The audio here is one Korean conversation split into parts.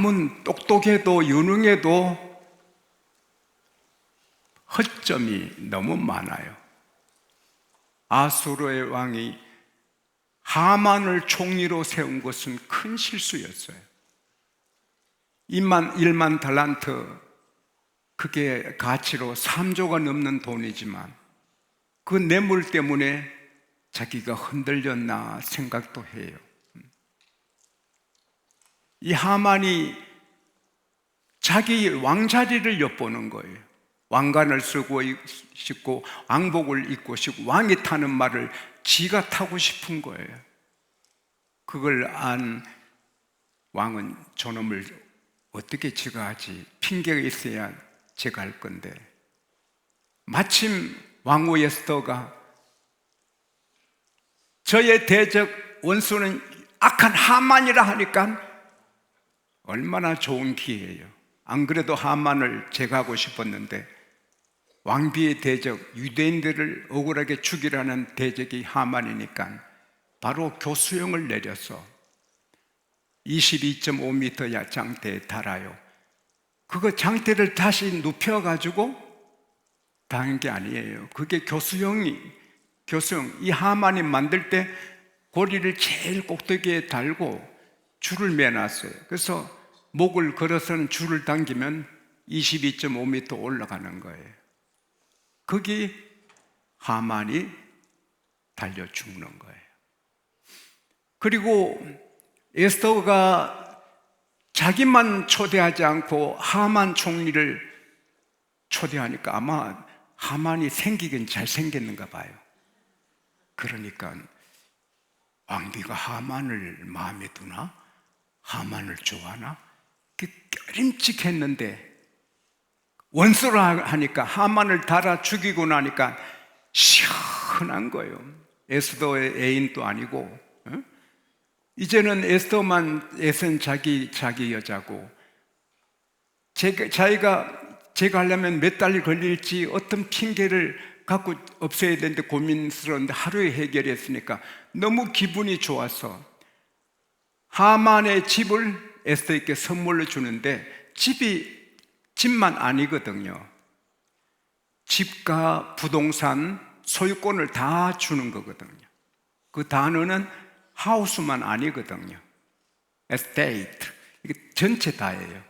남은 똑똑해도 유능해도 허점이 너무 많아요. 아수르의 왕이 하만을 총리로 세운 것은 큰 실수였어요. 1만 달란트, 그게 가치로 3조가 넘는 돈이지만 그 뇌물 때문에 자기가 흔들렸나 생각도 해요. 이 하만이 자기 왕자리를 엿보는 거예요. 왕관을 쓰고 싶고 왕복을 입고 싶고 왕이 타는 말을 지가 타고 싶은 거예요. 그걸 안 왕은 저놈을 어떻게 제가 하지? 핑계가 있어야 제가 할 건데, 마침 왕후 에스더가 저의 대적 원수는 악한 하만이라 하니까 얼마나 좋은 기회예요. 안 그래도 하만을 제거하고 싶었는데 왕비의 대적, 유대인들을 억울하게 죽이라는 대적이 하만이니까 바로 교수형을 내려서 22.5m 장대에 달아요. 그거 장대를 다시 눕혀가지고 당한 게 아니에요. 그게 교수형, 이 하만이 만들 때 고리를 제일 꼭대기에 달고 줄을 매놨어요. 그래서 목을 걸어서는 줄을 당기면 22.5m 올라가는 거예요. 거기 하만이 달려 죽는 거예요. 그리고 에스더가 자기만 초대하지 않고 하만 총리를 초대하니까 아마 하만이 생기긴 잘생겼는가 봐요. 그러니까 왕비가 하만을 마음에 두나? 하만을 좋아하나? 꺼림칙했는데 원수라 하니까 하만을 달아 죽이고 나니까 시원한 거예요. 에스더의 애인도 아니고, 이제는 에스더만 애쓴 자기 여자고, 제가 하려면 몇 달이 걸릴지 어떤 핑계를 갖고 없애야 되는데 고민스러운데 하루에 해결했으니까 너무 기분이 좋아서 하만의 집을 에스더에게 선물로 주는데, 집만 아니거든요. 집과 부동산 소유권을 다 주는 거거든요. 그 단어는 하우스만 아니거든요. 에스테이트, 이게 전체 다예요.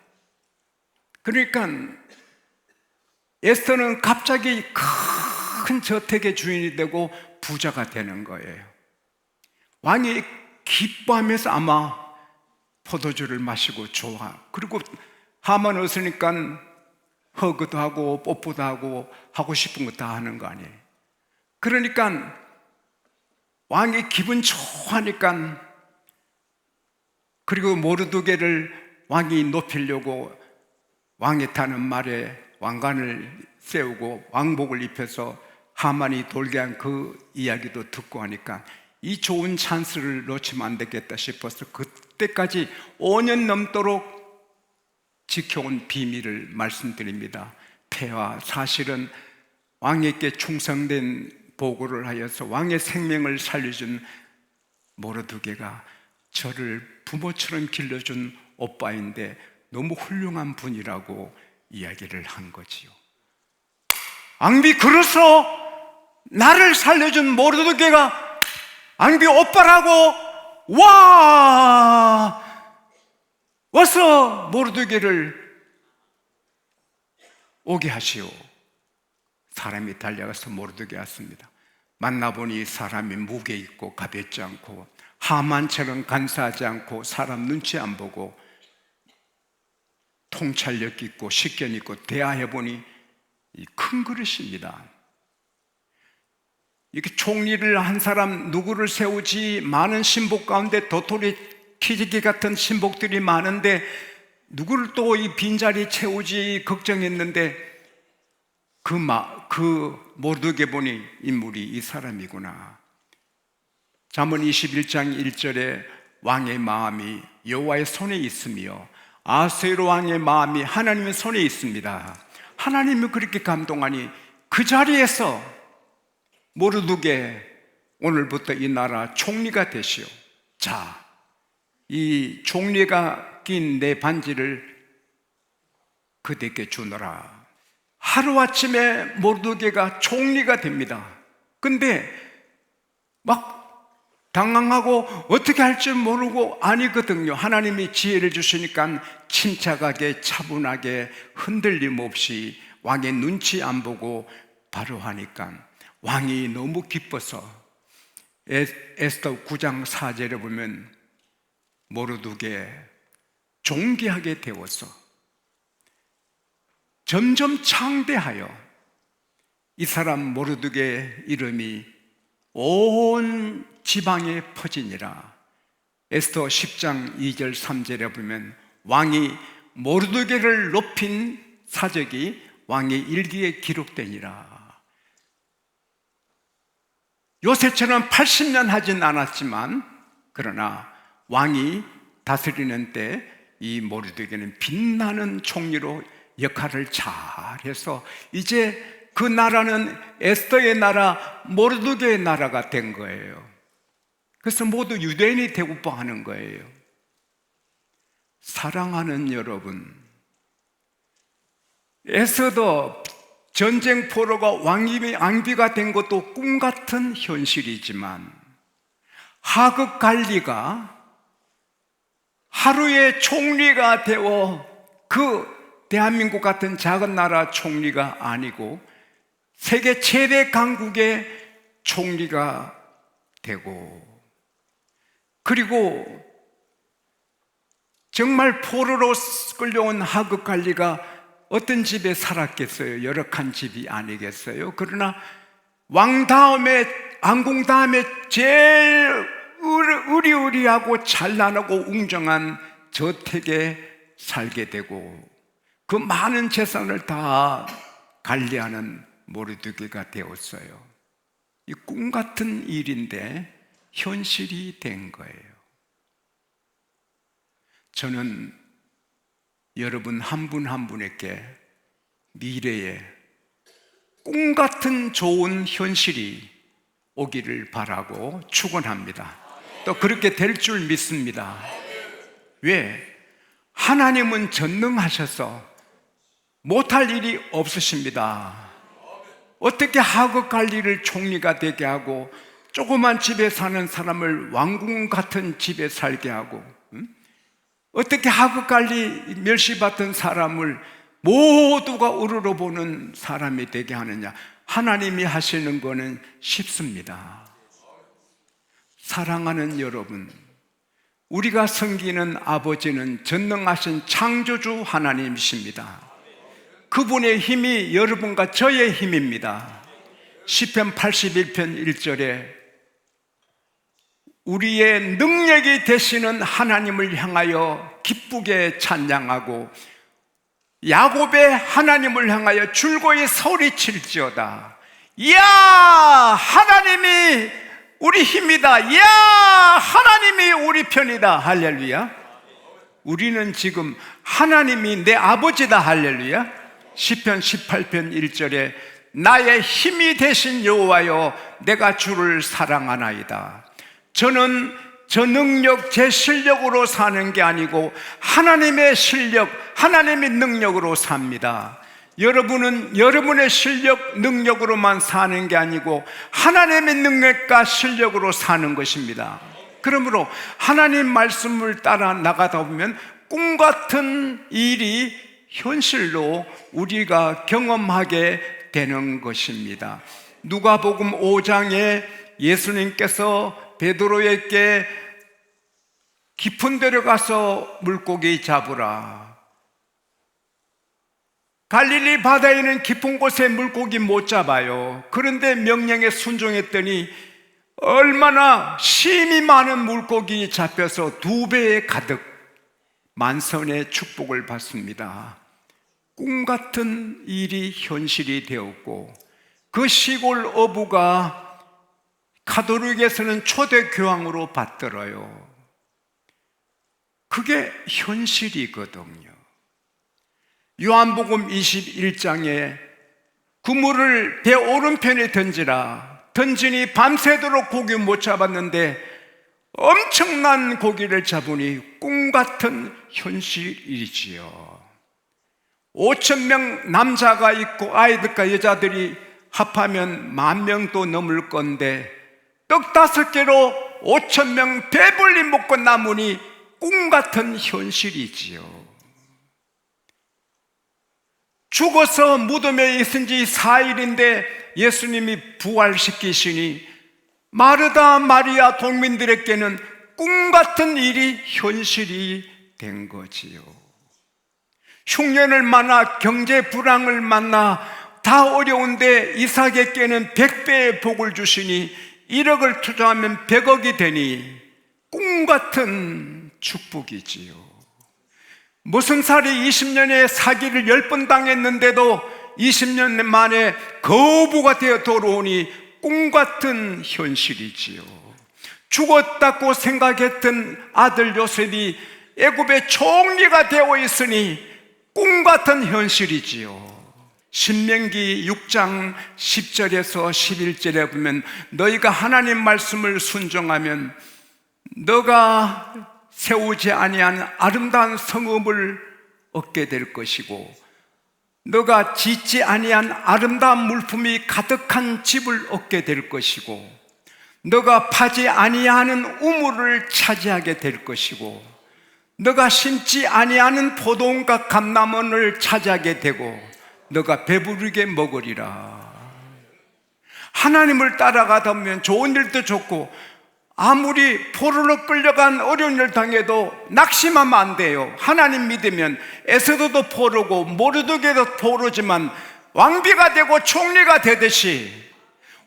그러니까 에스더는 갑자기 큰 저택의 주인이 되고 부자가 되는 거예요. 왕이 기뻐하면서 아마 포도주를 마시고 좋아. 그리고 하만 없으니까 허그도 하고 뽀뽀도 하고 싶은 거 다 하는 거 아니에요. 그러니까 왕이 기분 좋아하니까, 그리고 모르드게를 왕이 높이려고 왕이 타는 말에 왕관을 세우고 왕복을 입혀서 하만이 돌게 한 그 이야기도 듣고 하니까 이 좋은 찬스를 놓치면 안 되겠다 싶어서 그때까지 5년 넘도록 지켜온 비밀을 말씀드립니다. 폐하, 사실은 왕에게 충성된 보고를 하여서 왕의 생명을 살려준 모르드게가 저를 부모처럼 길러준 오빠인데 너무 훌륭한 분이라고 이야기를 한 거지요. 왕비, 그래서 나를 살려준 모르드게가 왕비 오빠라고? 와! 와서 모르드게를 오게 하시오. 사람이 달려가서 모르드게 왔습니다. 만나보니 사람이 무게 있고 가볍지 않고 하만처럼 간사하지 않고 사람 눈치 안 보고 통찰력 있고 식견 있고, 대화해보니 큰 그릇입니다. 이렇게 총리를 한 사람 누구를 세우지? 많은 신복 가운데 도토리 키지기 같은 신복들이 많은데 누구를 또 이 빈자리 채우지 걱정했는데 그 모르드게 보니 인물이 이 사람이구나. 잠언 21장 1절에 왕의 마음이 여호와의 손에 있으며 아수에로 왕의 마음이 하나님의 손에 있습니다. 하나님이 그렇게 감동하니 그 자리에서 모르드게, 오늘부터 이 나라 총리가 되시오. 자, 이 총리가 낀 내 반지를 그대께 주노라. 하루아침에 모르드게가 총리가 됩니다. 근데 막 당황하고 어떻게 할 줄 모르고 아니거든요. 하나님이 지혜를 주시니까 침착하게 차분하게 흔들림 없이 왕의 눈치 안 보고 바로 하니까 왕이 너무 기뻐서 에스더 9장 4절에 보면 모르드게 존귀하게 되어서 점점 창대하여 이 사람 모르드게 이름이 온 지방에 퍼지니라. 에스더 10장 2절 3절에 보면 왕이 모르드게를 높인 사적이 왕의 일기에 기록되니라. 요새처럼 80년 하진 않았지만 그러나 왕이 다스리는 때 이 모르드게는 빛나는 총리로 역할을 잘해서 이제 그 나라는 에스더의 나라, 모르드게의 나라가 된 거예요. 그래서 모두 유대인이 되고 하는 거예요. 사랑하는 여러분, 에스더 전쟁 포로가 왕비가 된 것도 꿈 같은 현실이지만 하급 관리가 하루에 총리가 되어 그 대한민국 같은 작은 나라 총리가 아니고 세계 최대 강국의 총리가 되고, 그리고 정말 포로로 끌려온 하급 관리가 어떤 집에 살았겠어요? 열악한 집이 아니겠어요? 그러나 왕 다음에, 안궁 다음에 제일 의리의리하고 찬란하고 웅장한 저택에 살게 되고 그 많은 재산을 다 관리하는 모르드게가 되었어요. 이 꿈 같은 일인데 현실이 된 거예요. 저는 여러분 한 분 한 분에게 미래에 꿈 같은 좋은 현실이 오기를 바라고 축원합니다. 또 그렇게 될 줄 믿습니다. 왜? 하나님은 전능하셔서 못할 일이 없으십니다. 어떻게 하급 관리를 총리가 되게 하고 조그만 집에 사는 사람을 왕궁 같은 집에 살게 하고, 어떻게 하급 관리 멸시받던 사람을 모두가 우러러보는 사람이 되게 하느냐? 하나님이 하시는 거는 쉽습니다. 사랑하는 여러분, 우리가 섬기는 아버지는 전능하신 창조주 하나님이십니다. 그분의 힘이 여러분과 저의 힘입니다. 시편 81편 1절에 우리의 능력이 되시는 하나님을 향하여 기쁘게 찬양하고 야곱의 하나님을 향하여 줄거이 소리칠지어다. 이야, 하나님이 우리 힘이다. 이야, 하나님이 우리 편이다. 할렐루야. 우리는 지금 하나님이 내 아버지다. 할렐루야. 시편 18편 1절에 나의 힘이 되신 여호와여, 내가 주를 사랑하나이다. 저는 저 능력, 제 실력으로 사는 게 아니고 하나님의 실력, 하나님의 능력으로 삽니다. 여러분은 여러분의 실력, 능력으로만 사는 게 아니고 하나님의 능력과 실력으로 사는 것입니다. 그러므로 하나님 말씀을 따라 나가다 보면 꿈 같은 일이 현실로 우리가 경험하게 되는 것입니다. 누가복음 5장에 예수님께서 베드로에게 깊은 데로 가서 물고기 잡으라. 갈릴리 바다에는 깊은 곳에 물고기 못 잡아요. 그런데 명령에 순종했더니 얼마나 심이 많은 물고기 잡혀서 2배에 가득 만선의 축복을 받습니다. 꿈 같은 일이 현실이 되었고, 그 시골 어부가 가톨릭에서는 초대 교황으로 받들어요. 그게 현실이거든요. 요한복음 21장에 그물을 배 오른편에 던지라. 던지니 밤새도록 고기 못 잡았는데 엄청난 고기를 잡으니 꿈같은 현실이지요. 5,000명 남자가 있고 아이들과 여자들이 합하면 10,000명도 넘을 건데 떡 5개로 5,000명 배불리 먹고 남으니 꿈같은 현실이지요. 죽어서 무덤에 있은 지 4일인데 예수님이 부활시키시니 마르다 마리아 동민들에게는 꿈같은 일이 현실이 된 거지요. 흉년을 만나 경제 불황을 만나 다 어려운데 이삭에게는 100배의 복을 주시니 1억을 투자하면 100억이 되니 꿈같은 축복이지요. 무슨 살이 20년에 사기를 10번 당했는데도 20년 만에 거부가 되어 돌아오니 꿈같은 현실이지요. 죽었다고 생각했던 아들 요셉이 애굽의 총리가 되어 있으니 꿈같은 현실이지요. 신명기 6장 10절에서 11절에 보면 너희가 하나님 말씀을 순종하면 너가 세우지 아니한 아름다운 성읍을 얻게 될 것이고 너가 짓지 아니한 아름다운 물품이 가득한 집을 얻게 될 것이고 너가 파지 아니하는 우물을 차지하게 될 것이고 너가 심지 아니하는 포도원과 감람원을 차지하게 되고 너가 배부르게 먹으리라. 하나님을 따라가다 보면 좋은 일도 좋고 아무리 포로로 끌려간 어려운 일 당해도 낙심하면 안 돼요. 하나님 믿으면 에스더도 포로고 모르드게도 포로지만 왕비가 되고 총리가 되듯이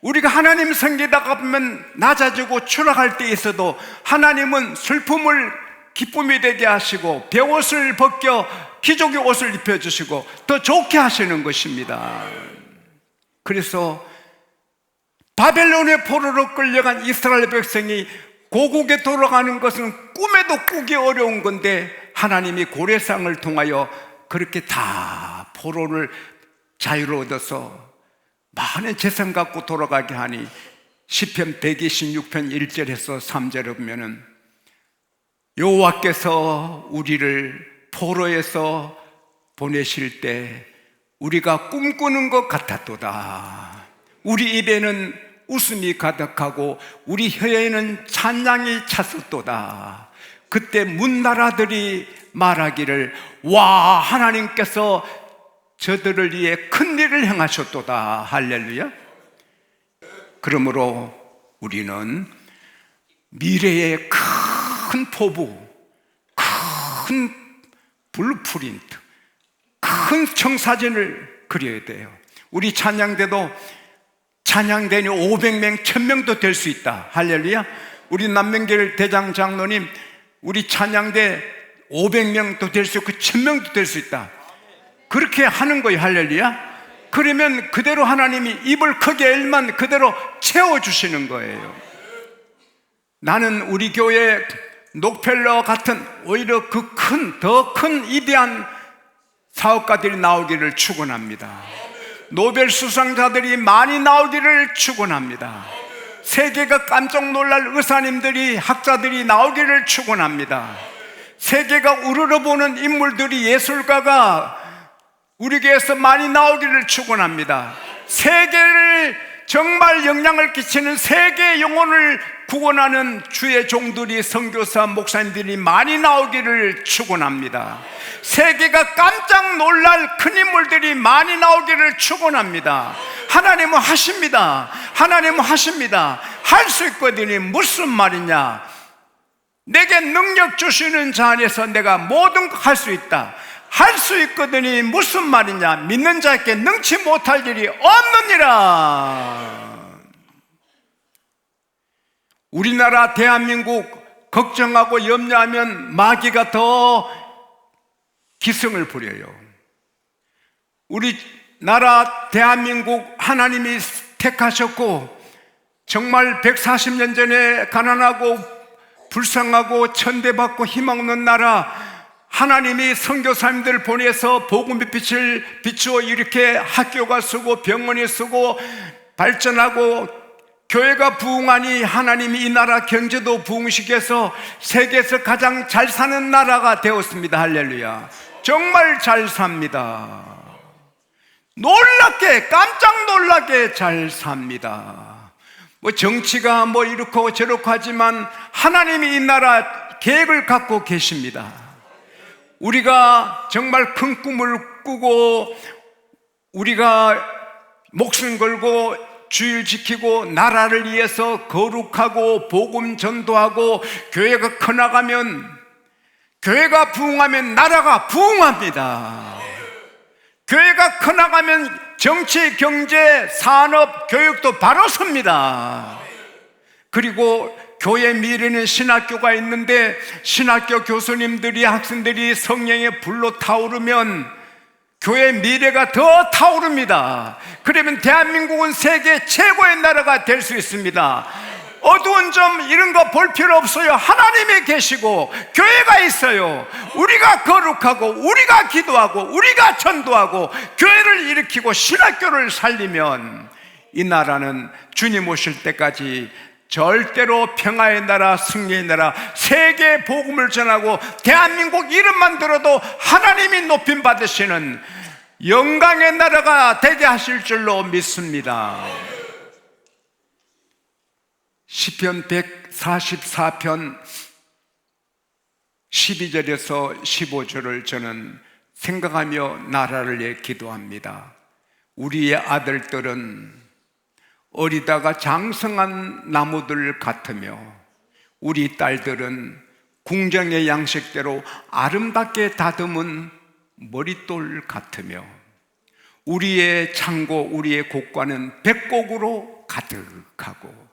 우리가 하나님 섬기다가 보면 낮아지고 추락할 때 있어도 하나님은 슬픔을 기쁨이 되게 하시고 베옷을 벗겨 기족의 옷을 입혀주시고 더 좋게 하시는 것입니다. 그래서 바벨론의 포로로 끌려간 이스라엘 백성이 고국에 돌아가는 것은 꿈에도 꾸기 어려운 건데 하나님이 고레상을 통하여 그렇게 다 포로를 자유로 얻어서 많은 재산 갖고 돌아가게 하니 시편 126편 1절에서 3절에 보면은 여호와께서 우리를 포로에서 보내실 때 우리가 꿈꾸는 것 같았도다. 우리 입에는 웃음이 가득하고 우리 혀에는 찬양이 찼었도다. 그때 문나라들이 말하기를 와, 하나님께서 저들을 위해 큰 일을 행하셨도다. 할렐루야. 그러므로 우리는 미래의 큰 포부, 큰 블루프린트, 큰 청사진을 그려야 돼요. 우리 찬양대도 찬양대니 500명, 1000명도 될 수 있다. 할렐루야. 우리 남명길 대장 장로님, 우리 찬양대 500명도 될 수 있고 1000명도 될 수 있다. 그렇게 하는 거예요. 할렐루야. 그러면 그대로 하나님이 입을 크게 열면 그대로 채워주시는 거예요. 나는 우리 교회 녹펠러 같은 오히려 그 더 큰 위대한 사업가들이 나오기를 축원합니다. 노벨 수상자들이 많이 나오기를 축원합니다. 세계가 깜짝 놀랄 의사님들이, 학자들이 나오기를 축원합니다. 세계가 우러러보는 인물들이, 예술가가 우리 교회에서 많이 나오기를 축원합니다. 세계를 정말 영향을 끼치는 세계 영혼을 구원하는 주의 종들이, 선교사, 목사님들이 많이 나오기를 축원합니다. 세계가 깜짝 놀랄 큰 인물들이 많이 나오기를 축원합니다. 하나님은 하십니다. 하나님은 하십니다. 할 수 있거든요. 무슨 말이냐? 내게 능력 주시는 자 안에서 내가 모든 것 할 수 있다. 할 수 있거든요. 무슨 말이냐? 믿는 자에게 능치 못할 일이 없느니라. 우리나라 대한민국 걱정하고 염려하면 마귀가 더 기승을 부려요. 우리 나라 대한민국 하나님이 택하셨고 정말 140년 전에 가난하고 불쌍하고 천대받고 힘 없는 나라, 하나님이 선교사님들 보내서 복음의 빛을 비추어 이렇게 학교가 쓰고 병원이 쓰고 발전하고 교회가 부흥하니 하나님이 이 나라 경제도 부흥시켜서 세계에서 가장 잘 사는 나라가 되었습니다. 할렐루야. 정말 잘 삽니다. 놀랍게, 깜짝 놀라게 잘 삽니다. 뭐 정치가 뭐 이렇고 저렇고 하지만 하나님이 이 나라 계획을 갖고 계십니다. 우리가 정말 큰 꿈을 꾸고 우리가 목숨 걸고 주일 지키고 나라를 위해서 거룩하고 복음 전도하고 교회가 커나가면, 교회가 부흥하면 나라가 부흥합니다. 교회가 커나가면 정치, 경제, 산업, 교육도 바로 섭니다. 그리고 교회 미래는 신학교가 있는데 신학교 교수님들이, 학생들이 성령의 불로 타오르면 교회 미래가 더 타오릅니다. 그러면 대한민국은 세계 최고의 나라가 될 수 있습니다. 어두운 점 이런 거 볼 필요 없어요. 하나님이 계시고 교회가 있어요. 우리가 거룩하고 우리가 기도하고 우리가 전도하고 교회를 일으키고 신학교를 살리면 이 나라는 주님 오실 때까지 절대로 평화의 나라, 승리의 나라, 세계 복음을 전하고 대한민국 이름만 들어도 하나님이 높임 받으시는 영광의 나라가 되게 하실 줄로 믿습니다. 시편 144편 12절에서 15절을 저는 생각하며 나라를 위해 기도합니다. 우리의 아들들은 어리다가 장성한 나무들 같으며 우리 딸들은 궁정의 양식대로 아름답게 다듬은 머릿돌 같으며 우리의 창고, 우리의 곡관은 백곡으로 가득하고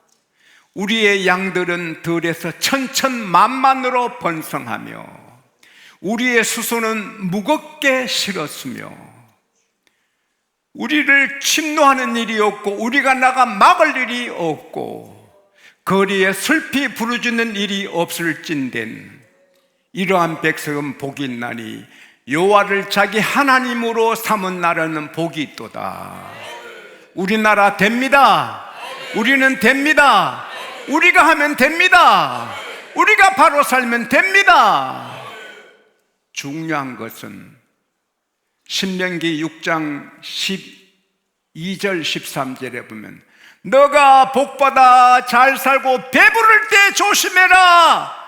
우리의 양들은 들에서 천천만만으로 번성하며 우리의 수소는 무겁게 실었으며 우리를 침노하는 일이 없고 우리가 나가 막을 일이 없고 거리에 슬피 부르짖는 일이 없을진된 이러한 백성은 복이 있나니 여호와를 자기 하나님으로 삼은 나라는 복이 있도다. 우리나라 됩니다. 우리는 됩니다. 우리가 하면 됩니다. 우리가 바로 살면 됩니다. 중요한 것은 신명기 6장 12절 13절에 보면 너가 복받아 잘 살고 배부를 때 조심해라.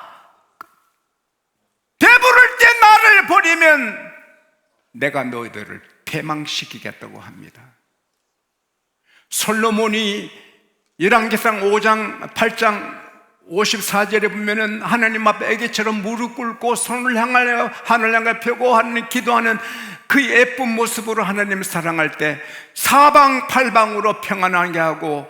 배부를 때 나를 버리면 내가 너희들을 패망시키겠다고 합니다. 솔로몬이 열왕기상 5장 8장 54절에 보면은 하나님 앞에 애기처럼 무릎 꿇고 손을 향하여 하늘 향해 펴고 하나님 기도하는 그 예쁜 모습으로 하나님을 사랑할 때 사방팔방으로 평안하게 하고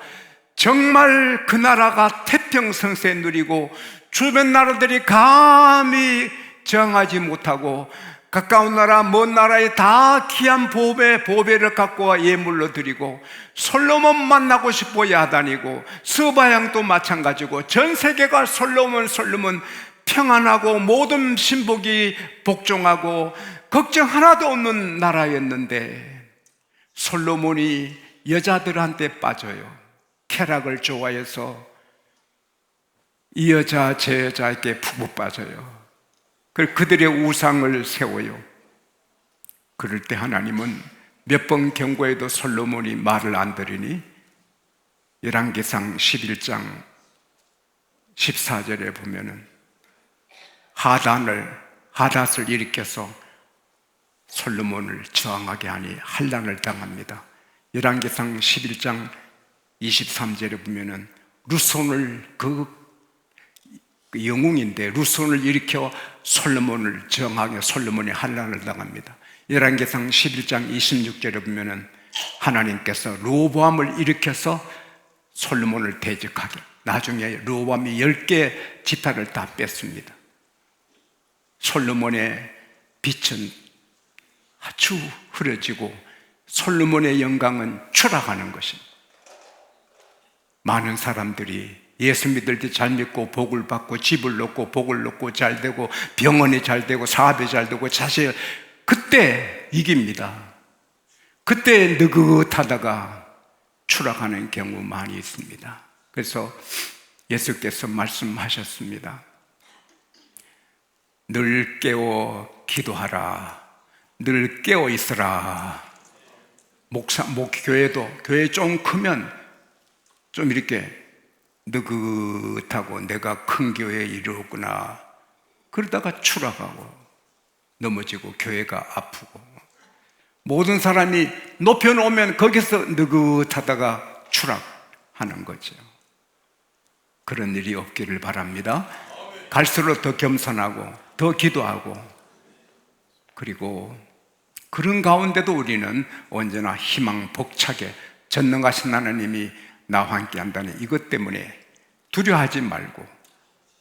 정말 그 나라가 태평성세 누리고 주변 나라들이 감히 정하지 못하고 가까운 나라 먼 나라에 다 귀한 보배를 갖고 와 예물로 드리고 솔로몬 만나고 싶어 야단이고 스바양도 마찬가지고 전 세계가 솔로몬 평안하고 모든 신복이 복종하고 걱정 하나도 없는 나라였는데 솔로몬이 여자들한테 빠져요. 쾌락을 좋아해서 이 여자 저 여자에게 푹 빠져요. 그들의 우상을 세워요. 그럴 때 하나님은 몇 번 경고해도 솔로몬이 말을 안 들으니 열왕기상 11장 14절에 보면은 하닷을 일으켜서 솔로몬을 저항하게 하니 환난을 당합니다. 열왕기상 11장 23절에 보면은 루손을 그 영웅인데 루손을 일으켜 솔로몬을 저항하게 솔로몬이 환난을 당합니다. 열왕기상 11장 26절에 보면은 하나님께서 르호보암을 일으켜서 솔로몬을 대적하게 나중에 르호보암이 10개 지파를 다 뺐습니다. 솔로몬의 빛은 아주 흐려지고 솔로몬의 영광은 추락하는 것입니다. 많은 사람들이 예수 믿을 때 잘 믿고 복을 받고 집을 얻고 복을 얻고 잘 되고 병원이 잘 되고 사업이 잘 되고 자식 그때 이깁니다. 그때 느긋하다가 추락하는 경우 많이 있습니다. 그래서 예수께서 말씀하셨습니다. 늘 깨어 기도하라. 늘 깨어 있으라. 교회 좀 크면 좀 이렇게 느긋하고 내가 큰 교회에 이르렀구나. 그러다가 추락하고 넘어지고 교회가 아프고, 모든 사람이 높여놓으면 거기서 느긋하다가 추락하는 거죠. 그런 일이 없기를 바랍니다. 갈수록 더 겸손하고 더 기도하고, 그리고 그런 가운데도 우리는 언제나 희망 벅차게 전능하신 하나님이 나와 함께 한다는 이것 때문에 두려워하지 말고,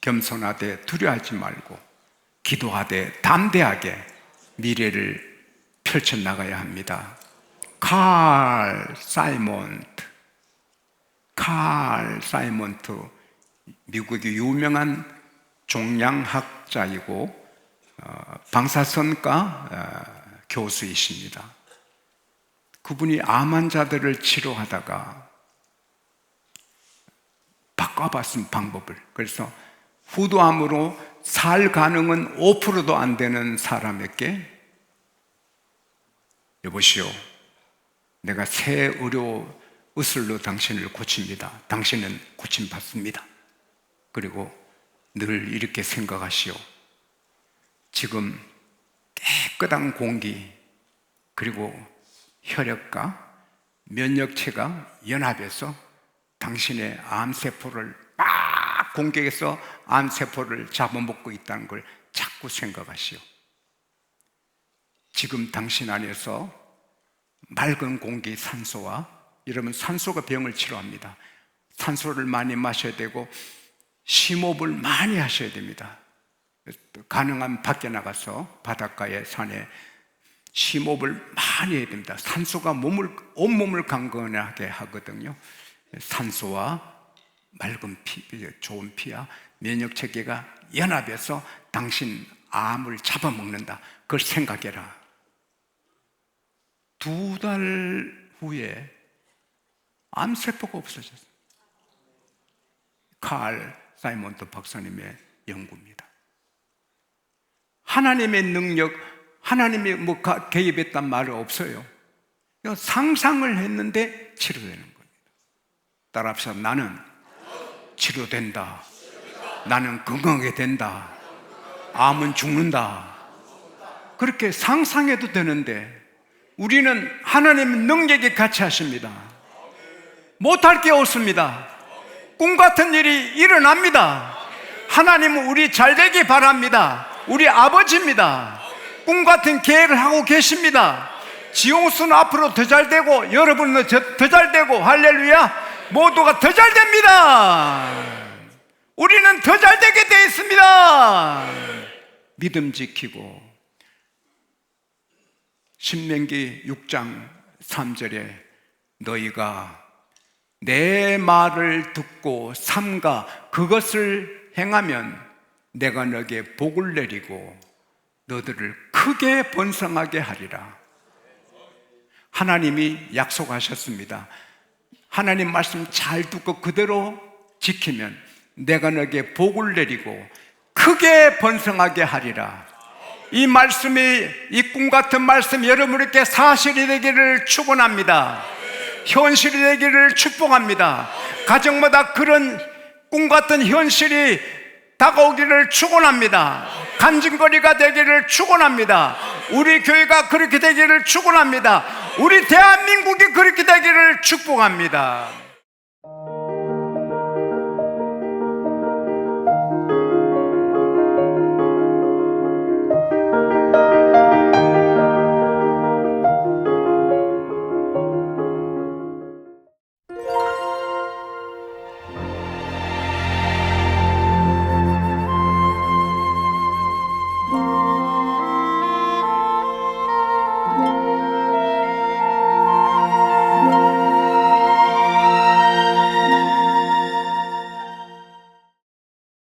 겸손하되 두려워하지 말고, 기도하되 담대하게 미래를 펼쳐나가야 합니다. 칼 사이먼트, 미국의 유명한 종양학자이고 방사선과 교수이십니다. 그분이 암 환자들을 치료하다가 바꿔봤습니다, 방법을. 그래서 후두암으로 살 가능은 5%도 안 되는 사람에게, 여보시오, 내가 새 의료 의술로 당신을 고칩니다. 당신은 고침받습니다. 그리고 늘 이렇게 생각하시오. 지금 깨끗한 공기, 그리고 혈액과 면역체가 연합해서 당신의 암세포를 막 공격해서 암세포를 잡아먹고 있다는 걸 자꾸 생각하시오. 지금 당신 안에서 맑은 공기, 산소와, 여러분 산소가 병을 치료합니다. 산소를 많이 마셔야 되고 심호흡을 많이 하셔야 됩니다. 가능하면 밖에 나가서 바닷가에 산에 심호흡을 많이 해야 됩니다. 산소가 온몸을 강건하게 하거든요. 산소와 맑은 피, 좋은 피와 면역체계가 연합해서 당신 암을 잡아먹는다. 그걸 생각해라. 2달 후에 암세포가 없어졌어요. 칼 사이먼트 박사님의 연구입니다. 하나님의 능력, 하나님이 개입했단 말은 없어요. 상상을 했는데 치료되는 겁니다. 따라합시다. 나는 치료된다. 나는 건강하게 된다. 암은 죽는다. 그렇게 상상해도 되는데 우리는 하나님의 능력이 같이 하십니다. 못할 게 없습니다. 꿈 같은 일이 일어납니다. 하나님은 우리 잘 되기 바랍니다. 우리 아버지입니다. 꿈 같은 계획을 하고 계십니다. 지용수는 앞으로 더 잘 되고, 여러분은 더 잘 되고, 할렐루야, 모두가 더 잘 됩니다. 우리는 더 잘 되게 되어 있습니다. 믿음 지키고, 신명기 6장 3절에 너희가 내 말을 듣고 삼가 그것을 행하면 내가 너에게 복을 내리고 너희들을 크게 번성하게 하리라. 하나님이 약속하셨습니다. 하나님 말씀 잘 듣고 그대로 지키면 내가 너에게 복을 내리고 크게 번성하게 하리라. 이 말씀이, 이 꿈 같은 말씀 여러분에게 사실이 되기를 축원합니다. 현실이 되기를 축복합니다. 가정마다 그런 꿈 같은 현실이 다가오기를 축원합니다. 간증거리가 되기를 축원합니다. 우리 교회가 그렇게 되기를 축원합니다. 우리 대한민국이 그렇게 되기를 축복합니다.